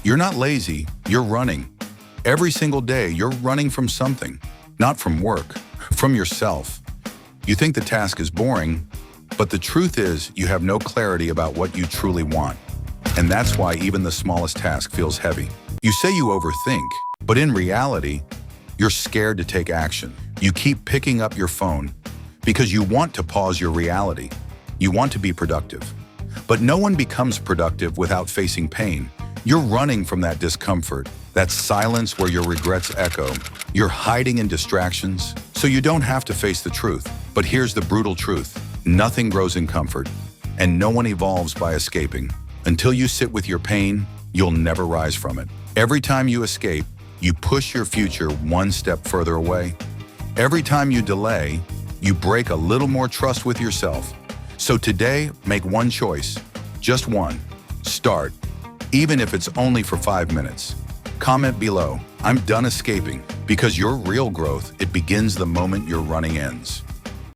You're not lazy, you're running. Every single day, you're running from something, not from work, from yourself. You think the task is boring, but the truth is you have no clarity about what you truly want. And that's why even the smallest task feels heavy. You say you overthink, but in reality, you're scared to take action. You keep picking up your phone because you want to pause your reality. You want to be productive. But no one becomes productive without facing pain. You're running from that discomfort, that silence where your regrets echo. You're hiding in distractions, so you don't have to face the truth. But here's the brutal truth. Nothing grows in comfort, and no one evolves by escaping. Until you sit with your pain, you'll never rise from it. Every time you escape, you push your future one step further away. Every time you delay, you break a little more trust with yourself. So today, make one choice, just one. Start, even if it's only for 5 minutes. Comment below, I'm done escaping, because your real growth, it begins the moment your running ends.